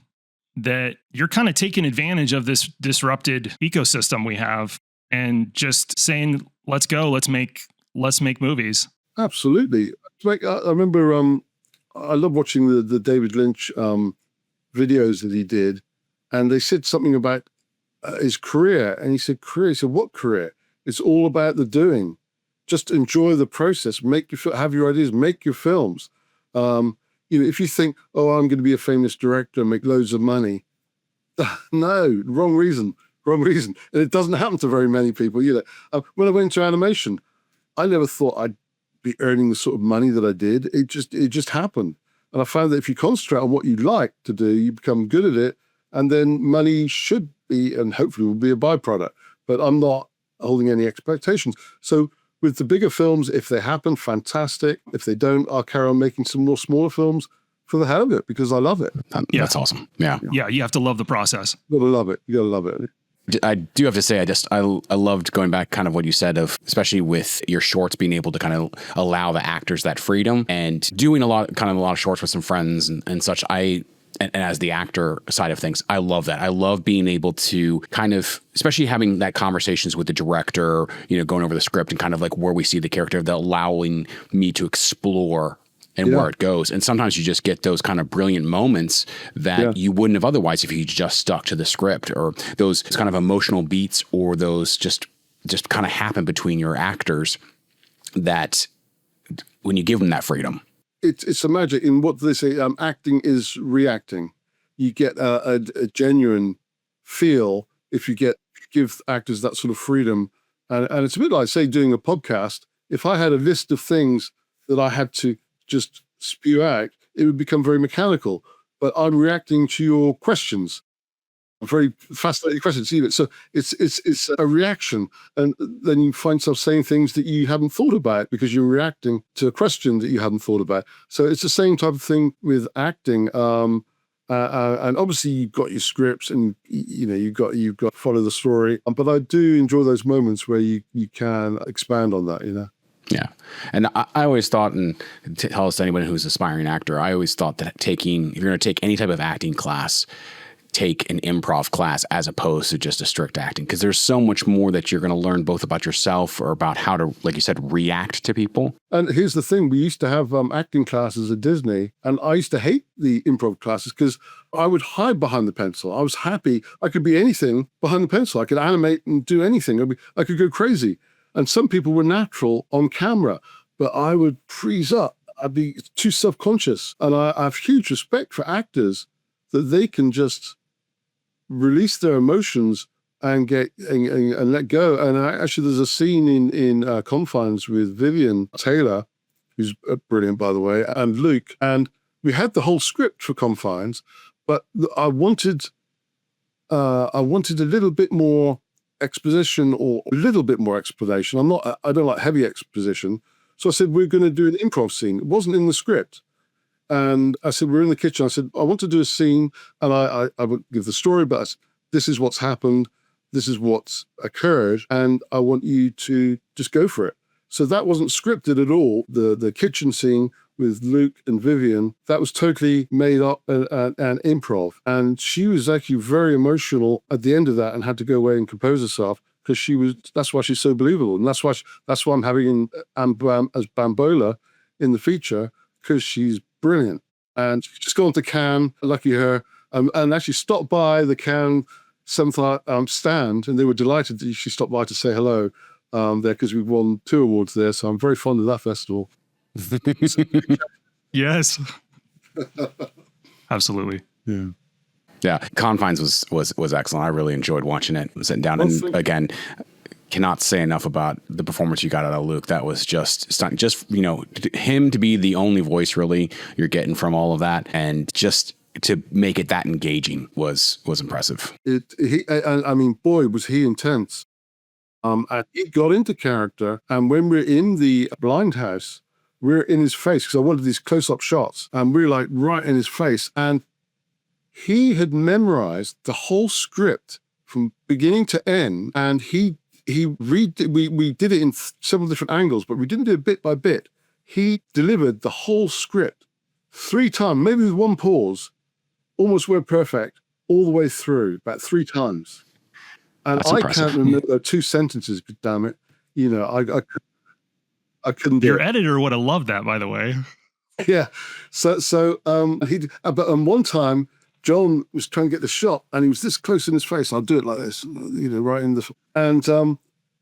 [SPEAKER 1] that you're kind of taking advantage of this disrupted ecosystem we have and just saying, let's go, let's make movies.
[SPEAKER 3] Absolutely. Like, I remember, I love watching the David Lynch videos that he did, and they said something about his career, and he said, what career? It's all about the doing. Just enjoy the process, have your ideas, make your films. If you think, I'm going to be a famous director and make loads of money, no, wrong reason. And it doesn't happen to very many people. When I went into animation, I never thought I'd be earning the sort of money that I did. It just happened. And I found that if you concentrate on what you like to do, you become good at it, and then money should be, and hopefully will be, a byproduct. But I'm not holding any expectations. So with the bigger films, if they happen, fantastic. If they don't, I'll carry on making some more smaller films for the hell of it, because I love it.
[SPEAKER 2] That's awesome. Yeah.
[SPEAKER 1] Yeah, you have to love the process.
[SPEAKER 3] You gotta love it.
[SPEAKER 2] I do have to say, I loved going back kind of what you said of, especially with your shorts, being able to kind of allow the actors that freedom and doing a lot of shorts with some friends and such. And as the actor side of things, I love that. I love being able to kind of, especially having that conversations with the director, going over the script and kind of like where we see the character, that allowing me to explore and where it goes. And sometimes you just get those kind of brilliant moments that you wouldn't have otherwise if you just stuck to the script, or those kind of emotional beats, or those just kind of happen between your actors that when you give them that freedom.
[SPEAKER 3] It's a magic in what they say, acting is reacting. You get a genuine feel if you give actors that sort of freedom. And it's a bit like, say, doing a podcast. If I had a list of things that I had to just spew out, it would become very mechanical. But I'm reacting to your questions. Very fascinating questions. So it's a reaction, and then you find yourself saying things that you hadn't thought about because you're reacting to a question that you hadn't thought about. So it's the same type of thing with acting. And obviously you've got your scripts, and you've got to follow the story. But I do enjoy those moments where you can expand on that.
[SPEAKER 2] Yeah. And I always thought, and to tell us to anyone who's an aspiring actor, I always thought that if you're going to take any type of acting class, take an improv class as opposed to just a strict acting, because there's so much more that you're going to learn, both about yourself or about how to, like you said, react to people.
[SPEAKER 3] And here's the thing, we used to have acting classes at Disney, and I used to hate the improv classes because I would hide behind the pencil. I was happy. I could be anything behind the pencil. I could animate and do anything. I could go crazy. And some people were natural on camera, but I would freeze up. I'd be too self-conscious. And I have huge respect for actors that they can just release their emotions and get and let go. And actually, there's a scene in Confines with Vivian Taylor, who's brilliant, by the way, and Luke. And we had the whole script for Confines, but I wanted a little bit more exposition, or a little bit more explanation. I don't like heavy exposition. So I said, we're going to do an improv scene. It wasn't in the script. And I said, we're in the kitchen. I said, I want to do a scene, and I would give the story, but this is what's happened. This is what's occurred. And I want you to just go for it. So that wasn't scripted at all. The kitchen scene with Luke and Vivian, that was totally made up and improv. And she was actually very emotional at the end of that and had to go away and compose herself, because that's why she's so believable. And that's why I'm having as Bambola in the feature, because she's brilliant. And she just gone to Cannes, lucky her, and actually stopped by the Cannes 7th stand, and they were delighted that she stopped by to say hello there, because we won 2 awards there. So I'm very fond of that festival.
[SPEAKER 1] Yes. Absolutely.
[SPEAKER 3] Yeah.
[SPEAKER 2] Yeah. Confines was excellent. I really enjoyed watching it, sitting down, and again, cannot say enough about the performance you got out of Luke. That was just stunning. Just, him to be the only voice really you're getting from all of that, and just to make it that engaging was impressive.
[SPEAKER 3] I mean, boy, was he intense. And he got into character. And when we're in the blind house, we're in his face, because I wanted these close-up shots, and we're like right in his face. And he had memorized the whole script from beginning to end, and we did it in several different angles, but we didn't do it bit by bit. He delivered the whole script 3 times, maybe with 1 pause, almost word perfect, all the way through, about 3 times. And I can't remember 2 sentences, damn it. I couldn't do it.
[SPEAKER 1] Your editor would have loved that, by the way.
[SPEAKER 3] Yeah. So but one time, John was trying to get the shot, and he was this close in his face. I'll do it like this, right in the. And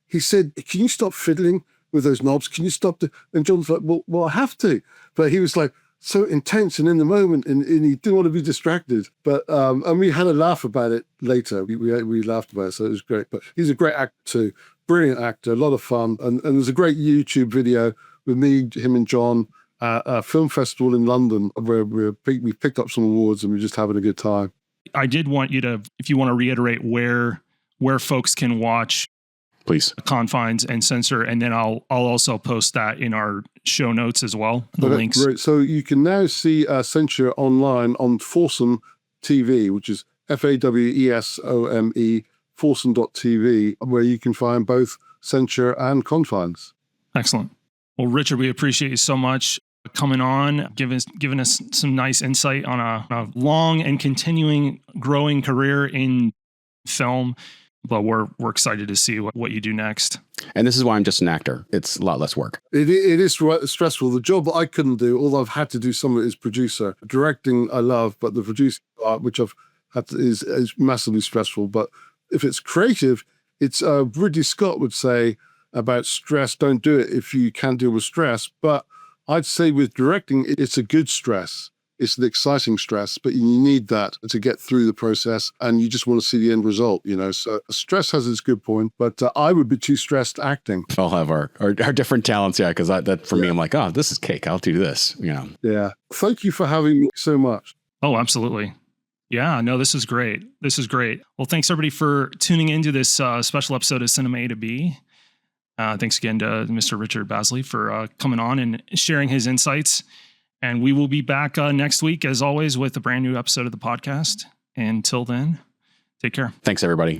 [SPEAKER 3] he said, "Can you stop fiddling with those knobs? Can you stop?" And John's like, "Well, I have to." But he was like so intense and in the moment, and he didn't want to be distracted. But and we had a laugh about it later. We laughed about it, so it was great. But he's a great actor too, brilliant actor, a lot of fun. And there's a great YouTube video with me, him, and John. A film festival in London where we picked up some awards, and we're just having a good time.
[SPEAKER 1] I did want you to, if you want to reiterate where folks can watch,
[SPEAKER 2] please,
[SPEAKER 1] Confines and Censure, and then I'll also post that in our show notes as well, the links.
[SPEAKER 3] Great. So you can now see Censure online on Foursome TV, which is FAWESOME Forsen.tv, where you can find both Censure and Confines.
[SPEAKER 1] Excellent. Well, Richard, we appreciate you so much coming on, giving us some nice insight on a long and continuing growing career in film. But we're excited to see what you do next.
[SPEAKER 2] And this is why I'm just an actor. It's a lot less work.
[SPEAKER 3] It is stressful. The job that I couldn't do, all I've had to do some of it is producer. Directing I love, but the producing part, which I've had to, is massively stressful. But if it's creative, it's Ridley Scott would say about stress, don't do it if you can't deal with stress. But I'd say with directing, it's a good stress. It's the exciting stress, but you need that to get through the process, and you just want to see the end result, So stress has its good point, but I would be too stressed acting.
[SPEAKER 2] I'll have our different talents, yeah, because that for me, I'm like, oh, this is cake. I'll do this,
[SPEAKER 3] Yeah. Thank you for having me so much.
[SPEAKER 1] Oh, absolutely. Yeah, no, this is great. This is great. Well, thanks everybody for tuning into this special episode of Cinema A to B. Thanks again to Mr. Richard Bazley for coming on and sharing his insights. And we will be back next week, as always, with a brand new episode of the podcast. Until then, take care.
[SPEAKER 2] Thanks, everybody.